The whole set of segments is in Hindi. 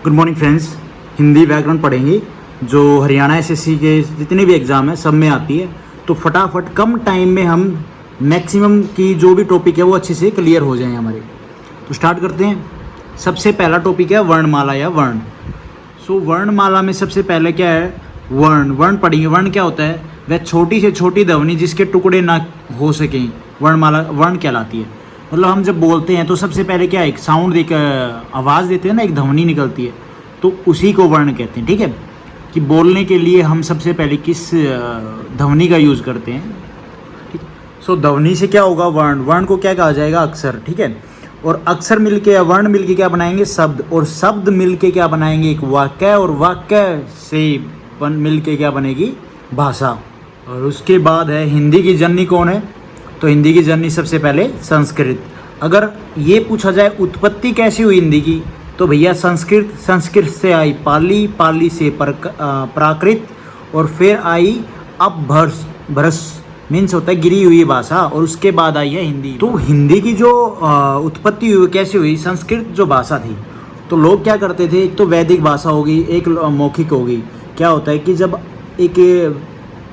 Good morning friends. हिंदी व्याकरण पढ़ेंगे जो हरियाणा एसएससी के जितने भी एग्ज़ाम हैं सब में आती है। तो फटाफट कम टाइम में हम मैक्सिमम की जो भी टॉपिक है वो अच्छे से क्लियर हो जाएं हमारे। तो स्टार्ट करते हैं। सबसे पहला टॉपिक है वर्णमाला या वर्ण। सो वर्णमाला में सबसे पहले क्या है, वर्ण। वर्ण पढ़ेंगे। वर्ण क्या होता है? वह छोटी से छोटी ध्वनि जिसके टुकड़े ना हो सकें, वर्णमाला वर्ण कहलाती है। मतलब हम जब बोलते हैं तो सबसे पहले क्या, एक साउंड, एक आवाज़ देते हैं ना, एक ध्वनि निकलती है, तो उसी को वर्ण कहते हैं। ठीक है, कि बोलने के लिए हम सबसे पहले किस ध्वनि का यूज़ करते हैं। ठीक। सो ध्वनि से क्या होगा, वर्ण। वर्ण को क्या कहा जाएगा, अक्षर। ठीक है, और अक्षर मिलके या वर्ण मिलके क्या बनाएंगे, शब्द। और शब्द मिलके क्या बनाएंगे, एक वाक्य। और वाक्य से मिलके क्या बनेगी, भाषा। और उसके बाद है हिंदी की जननी कौन है, तो हिंदी की जननी सबसे पहले संस्कृत। अगर ये पूछा जाए उत्पत्ति कैसी हुई हिंदी की, तो भैया संस्कृत, संस्कृत से आई पाली, पाली से प्राकृत, और फिर आई अपभ्रंश। भ्रंश मीन्स होता है गिरी हुई भाषा, और उसके बाद आई है हिंदी। तो हिंदी की जो उत्पत्ति हुई कैसे हुई, संस्कृत जो भाषा थी, तो लोग क्या करते थे, एक तो वैदिक भाषा होगी, एक मौखिक होगी। क्या होता है कि जब एक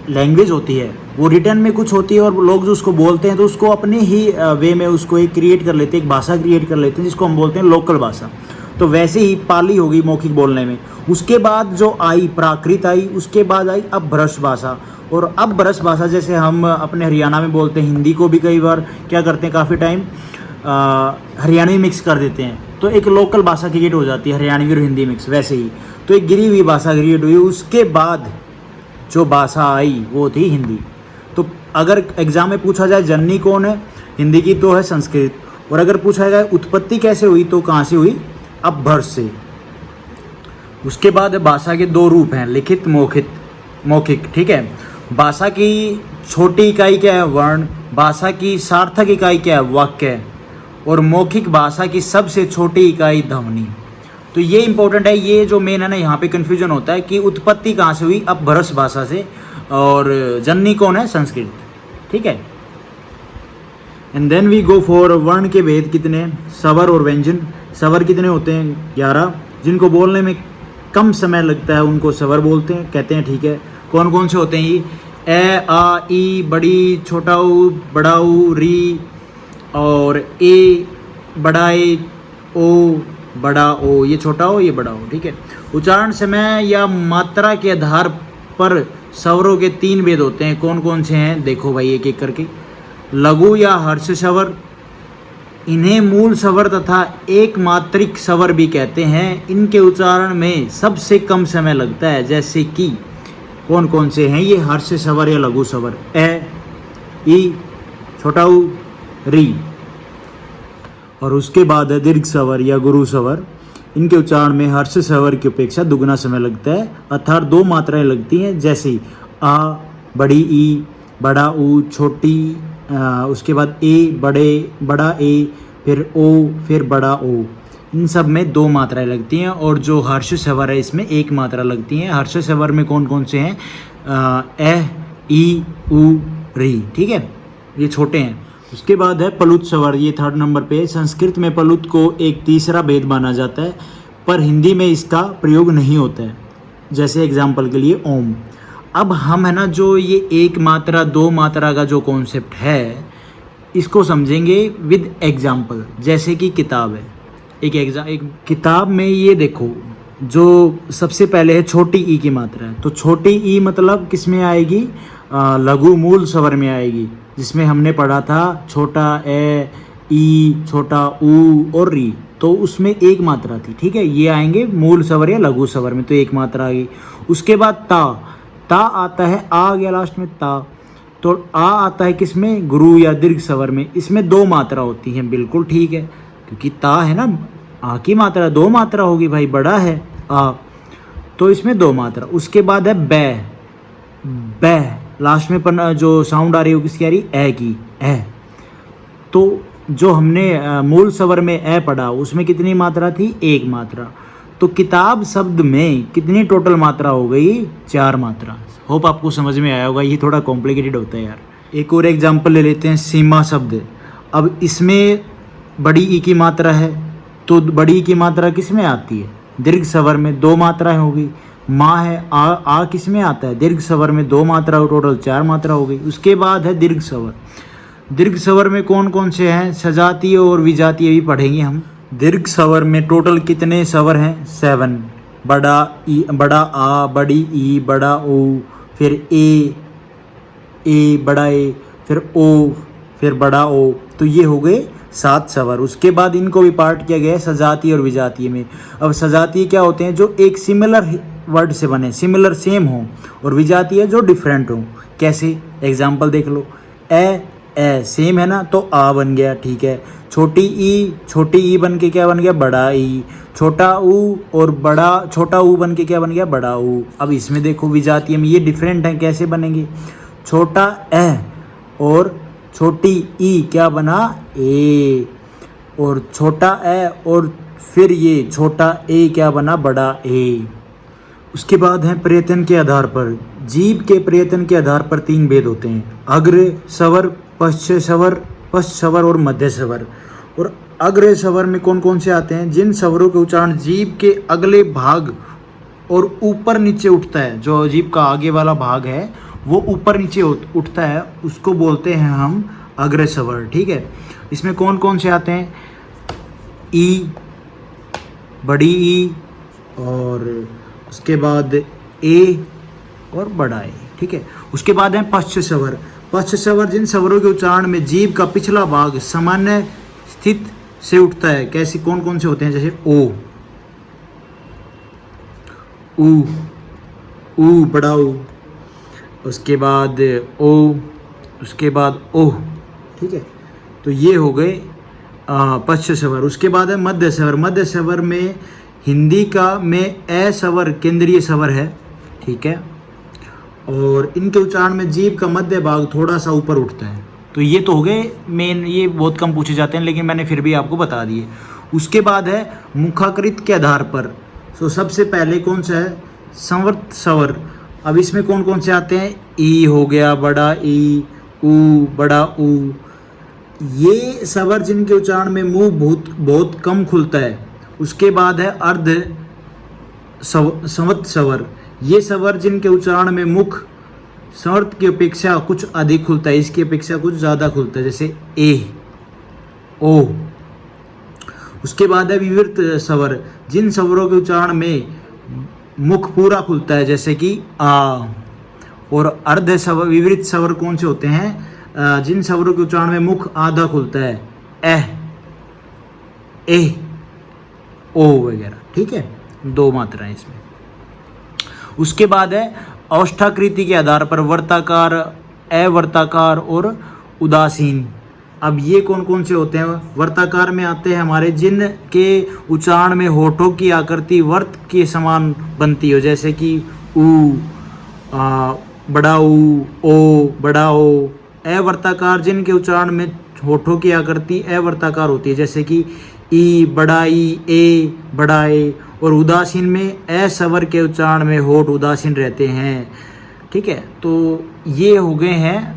लैंग्वेज होती है वो रिटर्न में कुछ होती है, और लोग जो उसको बोलते हैं तो उसको अपने ही वे में उसको एक क्रिएट कर लेते हैं, एक भाषा क्रिएट कर लेते हैं जिसको हम बोलते हैं लोकल भाषा। तो वैसे ही पाली होगी मौखिक बोलने में। उसके बाद जो आई प्राकृत आई, उसके बाद आई अपभ्रंश भाषा। और अपभ्रंश भाषा जैसे हम अपने हरियाणा में बोलते हैं, हिंदी को भी कई बार क्या करते हैं, काफ़ी टाइम हरियाणवी मिक्स कर देते हैं, तो एक लोकल भाषा क्रिएट हो जाती है, हरियाणवी और हिंदी मिक्स। वैसे ही तो एक गिरी हुई भाषा क्रिएट हुई। उसके बाद जो भाषा आई वो थी हिंदी। तो अगर एग्जाम में पूछा जाए जननी कौन है हिंदी की, तो है संस्कृत। और अगर पूछा जाए उत्पत्ति कैसे हुई, तो कहाँ से हुई, अपभ्रंश से। उसके बाद भाषा के दो रूप हैं, लिखित, मौखिक। ठीक है, भाषा की छोटी इकाई क्या है, वर्ण। भाषा की सार्थक इकाई क्या है, वाक्य। और मौखिक भाषा की सबसे छोटी इकाई ध्वनि। तो ये इंपॉर्टेंट है, ये जो मेन है ना, यहाँ पे कन्फ्यूजन होता है कि उत्पत्ति कहाँ से हुई, अपभ्रंश भाषा से, और जननी कौन है, संस्कृत। ठीक है, and then we go for वर्ण के भेद कितने, स्वर और व्यंजन। स्वर कितने होते हैं, 11। जिनको बोलने में कम समय लगता है उनको स्वर बोलते हैं, कहते हैं। ठीक है, कौन कौन से होते हैं ये, ए, आ, ई, बड़ी, छोटा ऊ, बड़ा ऊ, री, और ए, बड़ा ए, ओ, बड़ा ओ, ये छोटा हो, ये बड़ा हो। ठीक है, उच्चारण समय या मात्रा के आधार पर स्वरों के 3 भेद होते हैं। कौन कौन से हैं, देखो भाई एक एक करके। लघु या हर्ष स्वर, इन्हें मूल स्वर तथा एक मात्रिक स्वर भी कहते हैं। इनके उच्चारण में सबसे कम समय लगता है। जैसे कि कौन कौन से हैं ये, हर्ष स्वर या लघु स्वर, ए, ई, छोटा ऊ, री। और उसके बाद है दीर्घ स्वर या गुरु स्वर। इनके उच्चारण में हर्ष स्वर की अपेक्षा दुगना समय लगता है, अर्थात 2 मात्राएं लगती हैं। जैसे आ, बड़ी ई, बड़ा ऊ, छोटी, उसके बाद ए, बड़ा ए, फिर ओ, फिर बड़ा ओ। इन सब में 2 मात्राएं लगती हैं। और जो हर्ष स्वर है इसमें 1 मात्रा लगती है। हर्ष स्वर में कौन कौन से हैं, ए, ई, ऊ, री। ठीक है, ये छोटे हैं। उसके बाद है प्लुत स्वर, ये 3rd नंबर पे। संस्कृत में प्लुत को एक तीसरा भेद माना जाता है, पर हिंदी में इसका प्रयोग नहीं होता है। जैसे एग्जाम्पल के लिए ओम। अब हम है ना, जो ये 1 मात्रा 2 मात्रा का जो कॉन्सेप्ट है, इसको समझेंगे विद एग्जाम्पल। जैसे कि किताब है, एक किताब में ये देखो, जो सबसे पहले है छोटी ई की मात्रा है, तो छोटी ई मतलब किस में आएगी, लघु मूल स्वर में आएगी, जिसमें हमने पढ़ा था छोटा ए, ई, छोटा ऊ और री, तो उसमें 1 मात्रा थी। ठीक है, ये आएंगे मूल स्वर या लघु स्वर में, तो 1 मात्रा आ गई। उसके बाद ता आता है, आ गया लास्ट में ता, तो आ आता है किसमें, गुरु या दीर्घ स्वर में। इसमें 2 मात्रा होती हैं, बिल्कुल ठीक है, क्योंकि ता है ना, आ की मात्रा 2 मात्रा होगी भाई, बड़ा है आ, तो इसमें 2 मात्रा। उसके बाद है बै, लास्ट में जो साउंड आ रही है किसकी आ रही, ए की, ए। तो जो हमने मूल स्वर में ए पढ़ा उसमें कितनी मात्रा थी, 1 मात्रा। तो किताब शब्द में कितनी टोटल मात्रा हो गई, 4 मात्रा। होप आपको समझ में आया होगा, ये थोड़ा कॉम्प्लिकेटेड होता है यार। एक और एग्जाम्पल ले लेते हैं, सीमा शब्द। अब इसमें बड़ी ई की मात्रा है, तो बड़ी की मात्रा किस में आती है, दीर्घ स्वर में 2 मात्राएं होगी। माँ है, आ किस में आता है? दीर्घ स्वर में 2 मात्रा, टोटल 4 मात्रा हो गई। उसके बाद है दीर्घ स्वर। दीर्घ स्वर में कौन कौन से हैं? सजातीय और विजातीय भी पढ़ेंगे हम। दीर्घ स्वर में टोटल कितने स्वर हैं? 7। बड़ा ई, बड़ा आ, बड़ी ई, बड़ा ओ, फिर ए, बड़ा ए, फिर ओ, फिर बड़ा ओ। तो ये हो गए 7 स्वर। उसके बाद इनको भी पार्ट किया गया है सजातीय और विजातीय में। अब सजातीय क्या होते हैं? जो एक सिमिलर वर्ड से बने, सिमिलर सेम हो, और विजातीय जो डिफरेंट हो। कैसे? एग्जाम्पल देख लो। ए सेम है ना, तो आ बन गया, ठीक है। छोटी ई बन के क्या बन गया? बड़ा ई। छोटा ऊ और बड़ा, छोटा ऊ बन के क्या बन गया? बड़ा ऊ। अब इसमें देखो विजातीय में ये डिफरेंट है, कैसे बनेंगे? छोटा ए और छोटी ई क्या बना? ए। और छोटा ए और फिर ये छोटा ए क्या बना? बड़ा ए। उसके बाद है प्रयत्न के आधार पर। जीभ के प्रयत्न के आधार पर 3 भेद होते हैं: अग्र स्वर, पश्च स्वर और मध्य स्वर। और अग्र स्वर में कौन कौन से आते हैं? जिन स्वरों के उच्चारण जीभ के अगले भाग और ऊपर नीचे उठता है, जो जीभ का आगे वाला भाग है वो ऊपर नीचे उठता है, उसको बोलते हैं हम अग्र स्वर, ठीक है। इसमें कौन कौन से आते हैं? ई, बड़ी ई, और उसके बाद ए और बड़ा ए, ठीक है। उसके बाद है पश्च स्वर। पश्च स्वर जिन स्वरों के उच्चारण में जीभ का पिछला भाग सामान्य स्थित से उठता है। कैसे? कौन कौन से होते हैं? जैसे ओ, ऊ, बड़ा ऊ, उसके बाद ओ, उसके बाद ओह, ठीक है। तो ये हो गए पश्च स्वर। उसके बाद है मध्य स्वर। मध्य स्वर में हिंदी का में ए स्वर केंद्रीय स्वर है, ठीक है, और इनके उच्चारण में जीभ का मध्य भाग थोड़ा सा ऊपर उठता है। तो ये तो हो गए मेन, ये बहुत कम पूछे जाते हैं लेकिन मैंने फिर भी आपको बता दिए। उसके बाद है मुखाकृत के आधार पर। तो सबसे पहले कौन सा है? संवर्त स्वर। अब इसमें कौन कौन से आते हैं? ई हो गया, बड़ा ई, ऊ, बड़ा ऊ। ये स्वर जिनके उच्चारण में मुंह बहुत कम खुलता है। उसके बाद है अर्ध संवत स्वर। ये स्वर जिनके उच्चारण में मुख संवर्त की अपेक्षा कुछ अधिक खुलता है, इसकी अपेक्षा कुछ ज़्यादा खुलता है, जैसे ए, ओ। उसके बाद है विवृत स्वर। जिन स्वरों के उच्चारण में मुख पूरा खुलता है, जैसे कि आ। और अर्ध स्वर, विवृत स्वर कौन से होते हैं? जिन स्वरों के उच्चारण में मुख आधा खुलता है, ए, ओ वगैरह, ठीक है। 2 मात्राएं इसमें। उसके बाद है औष्ठाकृति के आधार पर वर्ताकार, अवर्ताकार और उदासीन। अब ये कौन कौन से होते हैं? वर्ताकार में आते हैं हमारे जिन के उच्चारण में होठों की आकृति वर्त के समान बनती हो, जैसे कि ऊ, बड़ा ऊ, ओ, बड़ा ओ। अवर्ताकार जिन के उच्चारण में होठों की आकृति अवर्ताकार होती है, जैसे कि ई, बड़ा ई, ए, बड़ा ए। और उदासीन में ए स्वर के उच्चारण में होठ उदासीन रहते हैं, ठीक है। तो ये हो गए हैं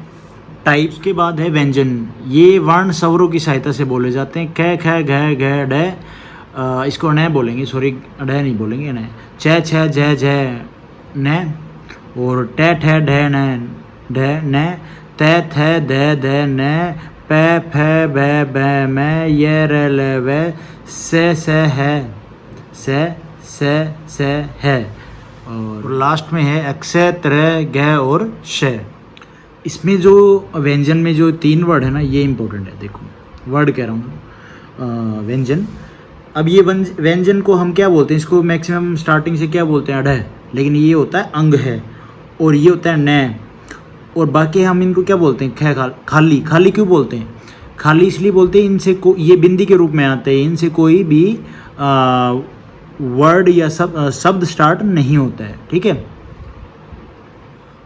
टाइप्स। के बाद है व्यंजन। ये वर्ण स्वरों की सहायता से बोले जाते हैं। ख, ख, घ, घ, ड, इसको न बोलेंगे, सॉरी ड नहीं बोलेंगे, न। छ, छ, झ, झ, न। और ट, ठ, ढ, न, ढ, न। त, थ, ध, ध, न। प, फ, ब, भ, म। य, र, ल, व। स, है, से है। और लास्ट में है अक्षय, त्र, ग और श। इसमें जो व्यंजन में जो 3 वर्ड है ना, ये इंपॉर्टेंट है। देखो वर्ड कह रहा हूँ, व्यंजन। अब ये व्यंजन को हम क्या बोलते हैं? इसको मैक्सिमम स्टार्टिंग से क्या बोलते हैं? अढ़। लेकिन ये होता है अंग है, और ये होता है न। और बाकी हम इनको क्या बोलते हैं? ख, खाली। खाली क्यों बोलते हैं? खाली इसलिए बोलते हैं, इनसे ये बिंदी के रूप में आते हैं, इनसे कोई भी वर्ड या शब्द स्टार्ट नहीं होता है, ठीक है।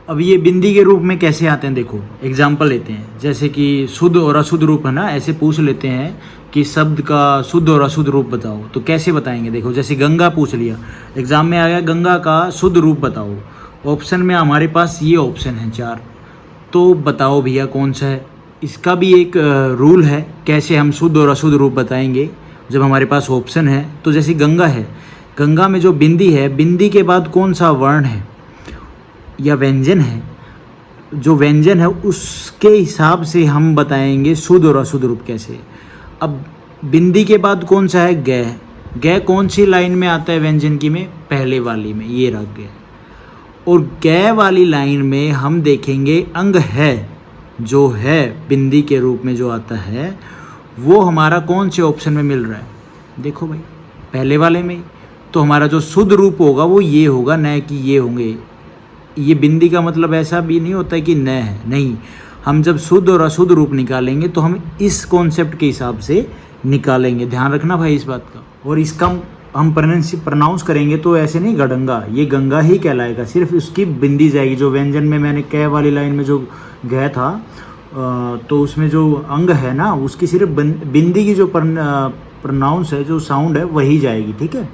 अब ये बिंदी के रूप में कैसे आते हैं? देखो एग्जाम्पल लेते हैं, जैसे कि शुद्ध और अशुद्ध रूप है ना, ऐसे पूछ लेते हैं कि शब्द का शुद्ध और अशुद्ध रूप बताओ। तो कैसे बताएंगे? देखो जैसे गंगा पूछ लिया, एग्जाम में आ गया गंगा का शुद्ध रूप बताओ। ऑप्शन में हमारे पास ये ऑप्शन है 4, तो बताओ भैया कौन सा है। इसका भी एक रूल है कैसे हम शुद्ध और अशुद्ध रूप बताएंगे जब हमारे पास ऑप्शन है। तो जैसे गंगा है, गंगा में जो बिंदी है, बिंदी के बाद कौन सा वर्ण है या व्यंजन है, जो व्यंजन है उसके हिसाब से हम बताएंगे शुद्ध और अशुद्ध रूप कैसे। अब बिंदी के बाद कौन सा है, गै। गै कौन सी लाइन में आता है व्यंजन की में, पहले वाली में, ये रह गया। और गै वाली लाइन में हम देखेंगे अंग है, जो है बिंदी के रूप में जो आता है वो हमारा कौन से ऑप्शन में मिल रहा है, देखो भाई पहले वाले में। तो हमारा जो शुद्ध रूप होगा वो ये होगा, न कि ये होंगे। ये बिंदी का मतलब ऐसा भी नहीं होता है कि न है, नहीं। हम जब शुद्ध और अशुद्ध रूप निकालेंगे तो हम इस कॉन्सेप्ट के हिसाब से निकालेंगे, ध्यान रखना भाई इस बात का। और इसका हम प्रोनाउंस करेंगे तो ऐसे नहीं गडंगा, ये गंगा ही कहलाएगा, सिर्फ उसकी बिंदी जाएगी। जो व्यंजन में मैंने कै वाली लाइन में जो गए था तो उसमें जो अंग है ना उसकी सिर्फ बिंदी की जो प्रोनाउंस है, जो साउंड है वही जाएगी, ठीक है।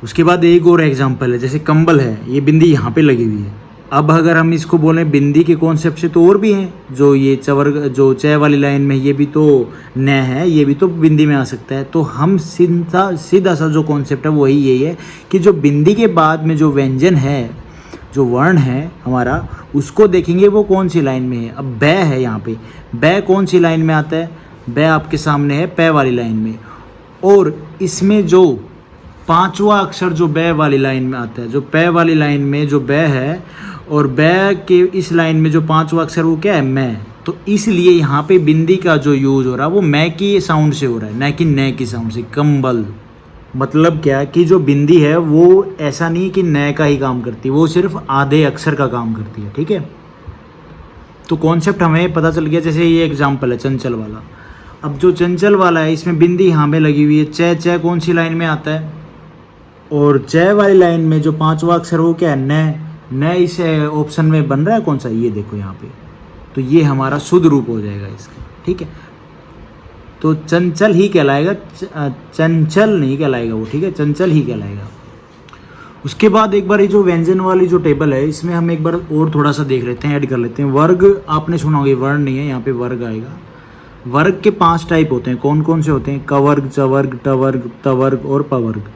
उसके बाद एक और एग्जांपल है, जैसे कंबल है, ये बिंदी यहाँ पे लगी हुई है। अब अगर हम इसको बोलें बिंदी के कॉन्सेप्ट से तो और भी हैं, जो ये चवर्ग जो चय वाली लाइन में ये भी तो न है, ये भी तो बिंदी में आ सकता है। तो हम सीधा सा जो कॉन्सेप्ट है वही यही है कि जो बिंदी के बाद में जो व्यंजन है, जो वर्ण है हमारा, उसको देखेंगे वो कौन सी लाइन में है। अब बै है यहाँ पे, बै कौन सी लाइन में आता है, बै आपके सामने है पै वाली लाइन में। और इसमें जो पांचवा अक्षर जो बै वाली लाइन में आता है, जो पै वाली लाइन में जो बै है और बै के इस लाइन में जो पांचवा अक्षर वो क्या है, मैं। तो इसलिए यहाँ पे बिंदी का जो यूज हो रहा है वो मैं की साउंड से हो रहा है, न कि न की साउंड से। कंबल मतलब क्या कि जो बिंदी है वो ऐसा नहीं कि न का ही काम करती है, वो सिर्फ आधे अक्षर का काम करती है, ठीक है। तो कॉन्सेप्ट हमें पता चल गया। जैसे ये एग्जाम्पल है चंचल वाला। अब जो चंचल वाला है इसमें बिंदी यहाँ पे लगी हुई है, चय। चय कौन सी लाइन में आता है, और चय वाली लाइन में जो पांचवा अक्षर वो क्या है, न इस ऑप्शन में बन रहा है कौन सा, ये देखो यहाँ पे। तो ये हमारा शुद्ध रूप हो जाएगा इसका, ठीक है। तो चंचल ही कहलाएगा, चंचल नहीं कहलाएगा वो, ठीक है, चंचल ही कहलाएगा। उसके बाद एक बार ये जो व्यंजन वाली जो टेबल है इसमें हम एक बार और थोड़ा सा देख लेते हैं, ऐड कर लेते हैं। वर्ग आपने सुना होगा, वर्ण नहीं है, यहाँ पे वर्ग आएगा। वर्ग के 5 टाइप होते हैं, कौन कौन से होते हैं, कवर्ग, चवर्ग, टवर्ग, तवर्ग और पवर्ग।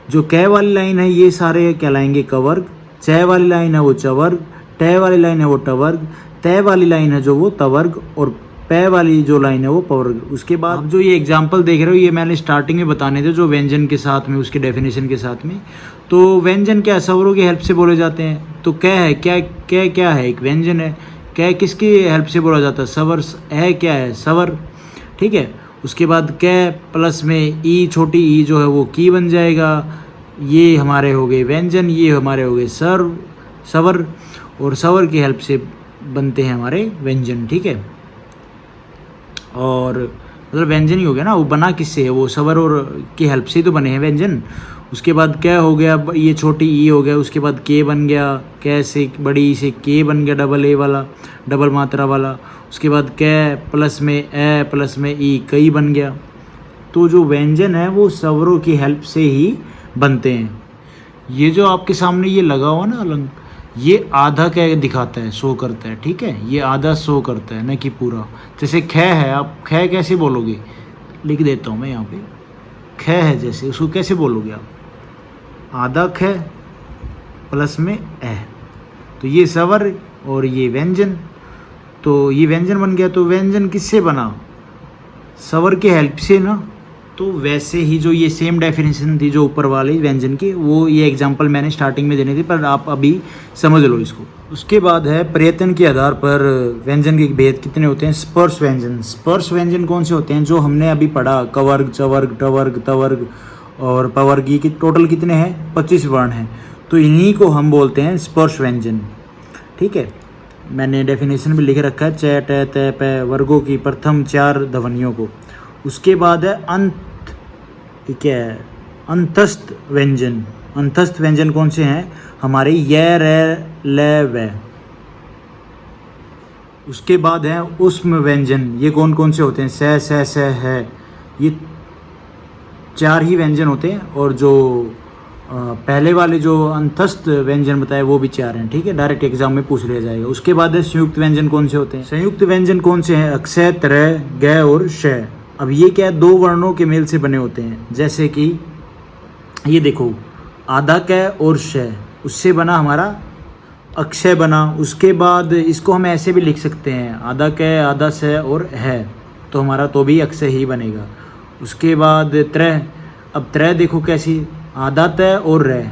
जो कै वाली लाइन है ये सारे कहलाएंगे कवर्ग, चय वाली लाइन है वो चवर्ग, टय वाली लाइन है वो टवर्ग, तय वाली लाइन है जो वो तवर्ग, और पै वाली जो लाइन है वो पवर्ग। उसके बाद आप जो ये एग्जाम्पल देख रहे हो ये मैंने स्टार्टिंग में बताने थे, जो व्यंजन के साथ में उसके डेफिनेशन के साथ में। तो व्यंजन क्या स्वरों की हेल्प से बोले जाते हैं। तो कै है, क्या है, एक व्यंजन है। कै किसकी हेल्प से बोला जाता है, स्वर है, क्या है, स्वर, ठीक है। उसके बाद कै प्लस में ई, छोटी ई जो है वो की बन जाएगा। ये हमारे हो गए व्यंजन, ये हमारे हो गए स्वर, और स्वर की हेल्प से बनते हैं हमारे व्यंजन, ठीक है। और मतलब व्यंजन ही हो गया ना, वो बना किससे है, वो स्वर और की हेल्प से ही तो बने हैं व्यंजन। उसके बाद क्या हो गया, ये छोटी ई हो गया। उसके बाद के बन गया, कै से बड़ी ई से के बन गया, डबल ए वाला, डबल मात्रा वाला। उसके बाद कै प्लस में ए प्लस में ई, कई बन गया। तो जो व्यंजन है वो स्वरों की हेल्प से ही बनते हैं। ये जो आपके सामने ये लगा हुआ ना अलंग, ये आधा क्या दिखाता है, शो करता है, ठीक है। ये आधा शो करता है, न कि पूरा। जैसे ख है, आप ख कैसे बोलोगे, लिख देता हूँ मैं यहाँ पे। ख है जैसे, उसको कैसे बोलोगे आप, आधा ख प्लस में ए। तो ये स्वर और ये व्यंजन, तो ये व्यंजन बन गया। तो व्यंजन किससे बना, स्वर के हेल्प से ना। तो वैसे ही जो ये सेम डेफिनेशन थी जो ऊपर वाले व्यंजन की, वो ये एग्जांपल मैंने स्टार्टिंग में देने थे, पर आप अभी समझ लो इसको। उसके बाद है प्रयत्न के आधार पर व्यंजन के भेद कितने होते हैं। स्पर्श व्यंजन, स्पर्श व्यंजन कौन से होते हैं, जो हमने अभी पढ़ा, कवर्ग, चवर्ग, टवर्ग, तवर्ग और पवर्ग, ये टोटल कितने हैं, 25 वर्ण हैं। तो इन्हीं को हम बोलते हैं स्पर्श व्यंजन, ठीक है। मैंने डेफिनेशन भी लिख रखा है, च, ट, त, प वर्गों की प्रथम 4 ध्वनियों को। उसके बाद है क्या है, अंतस्थ व्यंजन। अंतस्थ व्यंजन कौन से हैं हमारे, य, र, ल, व। उसके बाद है उष्म व्यंजन, ये कौन कौन से होते हैं, स, है। ये 4 ही व्यंजन होते हैं। और जो पहले वाले जो अंतस्थ व्यंजन बताए वो भी 4 हैं, ठीक है, डायरेक्ट एग्जाम में पूछ लिया जाएगा। उसके बाद है संयुक्त व्यंजन कौन से होते हैं। संयुक्त व्यंजन कौन से हैं, अक्ष, त्र, ग और श। अब ये क्या है, 2 वर्णों के मेल से बने होते हैं। जैसे कि ये देखो, आधा कै और श, उससे बना हमारा अक्षय बना। उसके बाद इसको हम ऐसे भी लिख सकते हैं, आधा कै आधा स और है, तो हमारा तो भी अक्षय ही बनेगा। उसके बाद त्रय, अब त्रय देखो कैसी, आधा तय और रह,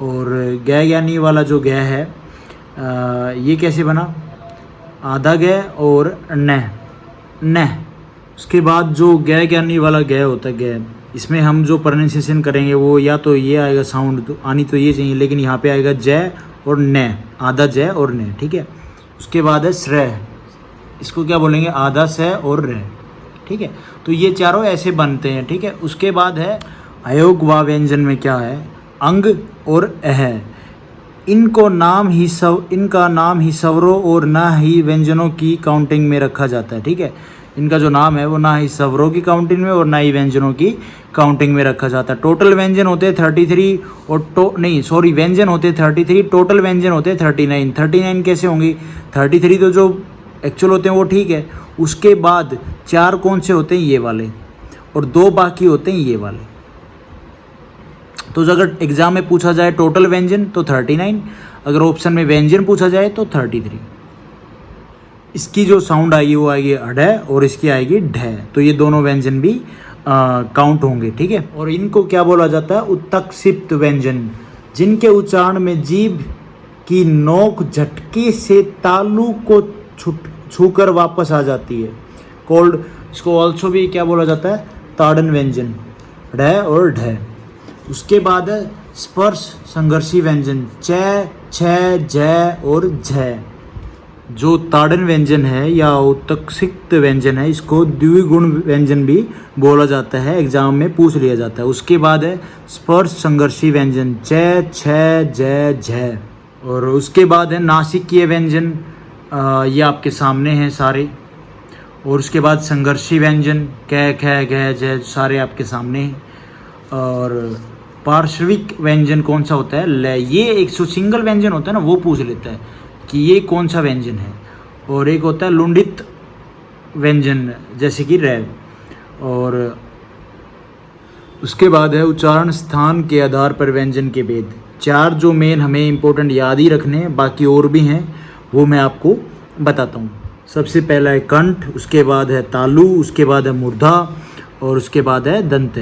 और गै ज्ञानी वाला जो गै है ये कैसे बना, आधा गै और न। उसके बाद जो गै ज्ञानी वाला गै होता है गै, इसमें हम जो प्रोनाउंसिएशन करेंगे वो या तो ये आएगा, साउंड तो आनी तो ये चाहिए, लेकिन यहाँ पे आएगा जय और न, आधा जय और न, ठीक है। उसके बाद है श्रय, इसको क्या बोलेंगे, आधा स और र, ठीक है। तो ये चारों ऐसे बनते हैं, ठीक है। उसके बाद है अयोग व व्यंजन में क्या है, अंग और अह, इनका नाम ही स्वरों और ना ही व्यंजनों की काउंटिंग में रखा जाता है, ठीक है। इनका जो नाम है वो ना ही स्वरों की काउंटिंग में और ना ही व्यंजनों की काउंटिंग में रखा जाता है। टोटल व्यंजन होते हैं 33 और व्यंजन होते हैं 33, टोटल व्यंजन होते हैं 39। 39 कैसे होंगी, 33 तो जो एक्चुअल होते हैं वो ठीक है, उसके बाद 4 कौन से होते हैं, ये वाले, और 2 बाकी होते हैं ये वाले। तो अगर एग्जाम में पूछा जाए टोटल व्यंजन तो 39, अगर ऑप्शन में व्यंजन पूछा जाए तो 33। इसकी जो साउंड आएगी वो आएगी अढ और इसकी आएगी ढ, तो ये दोनों व्यंजन भी काउंट होंगे, ठीक है। और इनको क्या बोला जाता है, उत्तक्षिप्त व्यंजन, जिनके उच्चारण में जीभ की नोक झटके से तालु को छूकर वापस आ जाती है, कोल्ड। इसको ऑल्सो भी क्या बोला जाता है, ताड़न व्यंजन, ढ और ढ। उसके बाद है स्पर्श संघर्षी व्यंजन, च, छ, ज और झ। जो ताड़न व्यंजन है या उत्तक्षिप्त व्यंजन है, इसको द्विगुण व्यंजन भी बोला जाता है, एग्जाम में पूछ लिया जाता है। उसके बाद है स्पर्श संघर्षी व्यंजन, च, छ, ज, झ। और उसके बाद है नासिकीय व्यंजन, ये आपके सामने हैं सारे। और उसके बाद संघर्षी व्यंजन, क, ख, घ, झ, सारे आपके सामने हैं। और पार्श्विक व्यंजन कौन सा होता है, ल। ये एक जो सिंगल व्यंजन होता है ना, वो पूछ लेता है कि ये कौन सा व्यंजन है। और एक होता है लुंडित व्यंजन, जैसे कि र। और उसके बाद है उच्चारण स्थान के आधार पर व्यंजन के भेद। 4 जो मेन हमें इंपॉर्टेंट याद ही रखने हैं, बाकी और भी हैं, वो मैं आपको बताता हूँ। सबसे पहला है कंठ, उसके बाद है तालु, उसके बाद है मूर्धा और उसके बाद है दंत।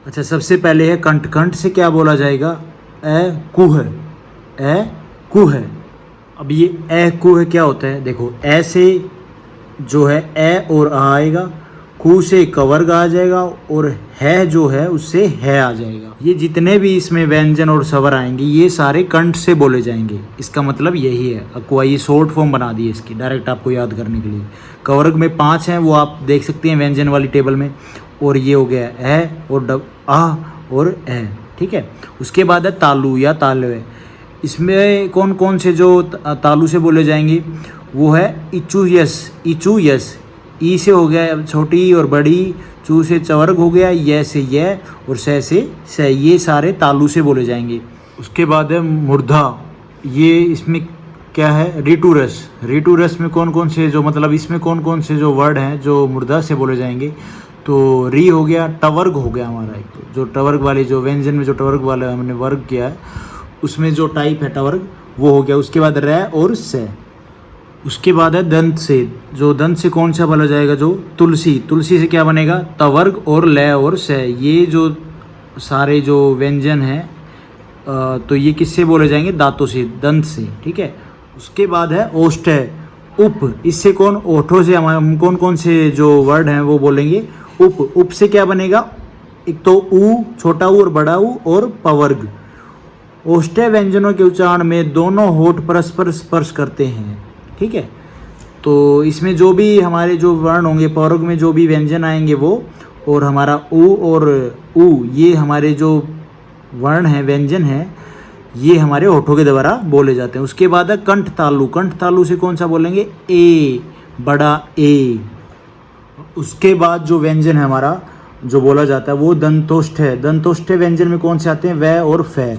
अच्छा, सबसे पहले है कंठ। कंठ से क्या बोला जाएगा, ए कुह, ए कुह। अब ये ए कुह क्या होता है, देखो ए से जो है ए और आ आएगा, कु से कवर्ग आ जाएगा, और है जो है उससे है आ जाएगा। ये जितने भी इसमें व्यंजन और स्वर आएंगे ये सारे कंठ से बोले जाएंगे, इसका मतलब यही है। अक्वा ये शॉर्ट फॉर्म बना दी है इसकी, डायरेक्ट आपको याद करने के लिए। कवर्ग में 5 हैं, वो आप देख सकते हैं व्यंजन वाली टेबल में। और ये हो गया है और आ और ए, ठीक है। उसके बाद है तालु या तालवे। इसमें कौन कौन से जो तालु से बोले जाएंगे, वो है इचू यस, इचू यस। ई से हो गया छोटी और बड़ी, चू से चवर्ग हो गया, ये से ये और से स, ये सारे तालु से बोले जाएंगे। उसके बाद है मूर्धा, ये इसमें क्या है, ऋतु रस। ऋतु रस में कौन कौन से जो मतलब इसमें कौन कौन से जो वर्ड हैं जो मूर्धा से बोले जाएंगे, तो री हो गया, टवर्ग हो गया हमारा एक, तो जो टवर्ग वाली जो व्यंजन में जो टवर्ग वाला हमने वर्ग किया है उसमें जो टाइप है टवर्ग वो हो गया। उसके बाद रै और से। उसके बाद है दंत से, जो दंत से कौन सा बोला जाएगा, जो तुलसी। तुलसी से क्या बनेगा, तवर्ग और लय और से। ये जो सारे जो व्यंजन हैं तो ये किससे बोले जाएंगे, दांतों से, दंत से, ठीक है। उसके बाद है ओष्ठ, उप। इससे कौन, ओठों से हम कौन कौन से जो वर्ड हैं वो बोलेंगे, उप। उप से क्या बनेगा, एक तो ऊ, छोटा ऊ और बड़ा ऊ, और पवर्ग। ओष्ठ्य व्यंजनों के उच्चारण में दोनों होठ परस्पर स्पर्श करते हैं, ठीक है। तो इसमें जो भी हमारे जो वर्ण होंगे, पवर्ग में जो भी व्यंजन आएंगे वो, और हमारा ऊ और ऊ, ये हमारे जो वर्ण हैं, व्यंजन हैं, ये हमारे होठों के द्वारा बोले जाते हैं। उसके बाद है कंठ तालु। कंठ तालु से कौन सा बोलेंगे, ए, बड़ा ए। उसके बाद जो व्यंजन है हमारा जो बोला जाता है वो दंतोष्ठ है। दंतोष्ठ व्यंजन में कौन से आते हैं, वै और फै।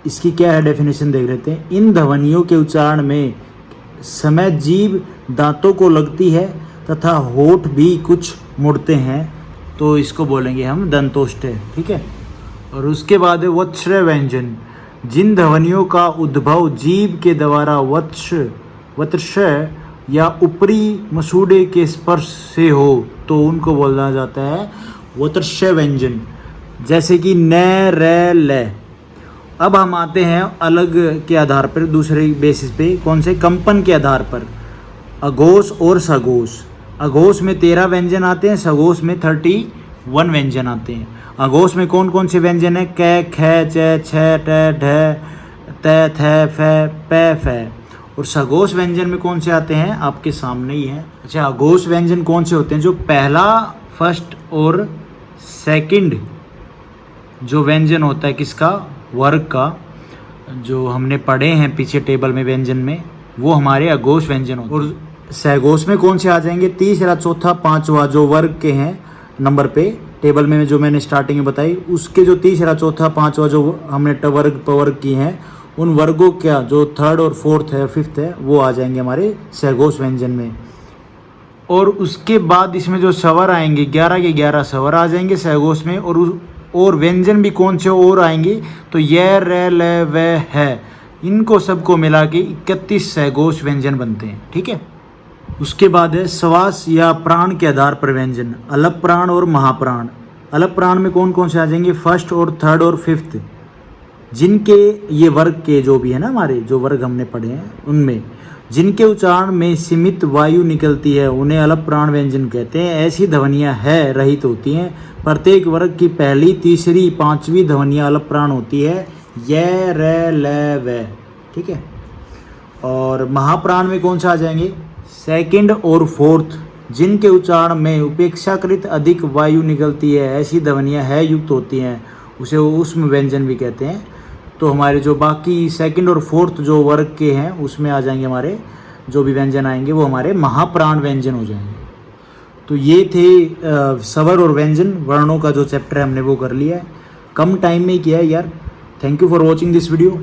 इसकी क्या है डेफिनेशन देख लेते हैं। इन ध्वनियों के उच्चारण में समय जीभ दांतों को लगती है तथा होठ भी कुछ मुड़ते हैं, तो इसको बोलेंगे हम दंतोष्ठ, ठीक है। और उसके बाद है वत्स्य व्यंजन, जिन ध्वनियों का उद्भव जीभ के द्वारा वत्स्य या ऊपरी मसूड़े के स्पर्श से हो तो उनको बोला जाता है वत्स्य व्यंजन, जैसे कि न, र, ल। अब हम आते हैं अलग के आधार पर, दूसरे बेसिस पे, कौन से, कंपन के आधार पर, अघोष और सघोष। अघोष में 13 व्यंजन आते हैं, सघोष में 31 व्यंजन आते हैं। अघोष में कौन कौन से व्यंजन है, क, ख, च, छ, ट, ढ, त, थ, फ, प, फ। और सघोष व्यंजन में कौन से आते हैं, आपके सामने ही है। अच्छा, अघोष व्यंजन कौन से होते हैं, जो पहला, फर्स्ट और सेकंड जो व्यंजन होता है किसका, वर्ग का, जो हमने पढ़े हैं पीछे टेबल में व्यंजन में, वो हमारे अघोष व्यंजन होते हैं। और सघोष में कौन से आ जाएंगे, तीसरा, चौथा, पांचवा जो वर्ग के हैं नंबर पे टेबल में जो मैंने स्टार्टिंग में बताई, उसके जो तीसरा, चौथा, पांचवा जो हमने वर्ग की हैं, उन वर्गों का जो थर्ड और फोर्थ है, फिफ्थ है, वो आ जाएंगे हमारे सघोष व्यंजन में। और उसके बाद इसमें जो स्वर आएंगे, 11 के 11 स्वर आ जाएंगे सघोष में। और व्यंजन भी कौन से और आएंगे, तो य, र, ल, व, है, इनको सबको मिला के 31 सघोष व्यंजन बनते हैं। ठीक है। उसके बाद है श्वास या प्राण के आधार पर व्यंजन, अलप प्राण और महाप्राण। अलप प्राण में कौन कौन से आ जाएंगे, फर्स्ट और थर्ड और फिफ्थ, जिनके ये वर्ग के जो भी है ना, हमारे जो वर्ग हमने पढ़े हैं उनमें जिनके उच्चारण में सीमित वायु निकलती है उन्हें अलप प्राण व्यंजन कहते हैं। ऐसी ध्वनियाँ है रहित होती हैं। प्रत्येक वर्ग की पहली, तीसरी, पांचवी ध्वनियाँ अलप प्राण होती है, य, र, ल, व। ठीक है। और महाप्राण में कौन सा आ जाएंगे, सेकंड और फोर्थ, जिनके उच्चारण में उपेक्षाकृत अधिक वायु निकलती है, ऐसी ध्वनियाँ है युक्त होती हैं, उसे उष्म व्यंजन भी कहते हैं। तो हमारे जो बाकी सेकंड और फोर्थ जो वर्ग के हैं उसमें आ जाएंगे हमारे जो भी व्यंजन आएंगे वो हमारे महाप्राण व्यंजन हो जाएंगे। तो ये थे स्वर और व्यंजन वर्णों का जो चैप्टर है हमने वो कर लिया है, कम टाइम में ही किया है यार। Thank you for watching this video.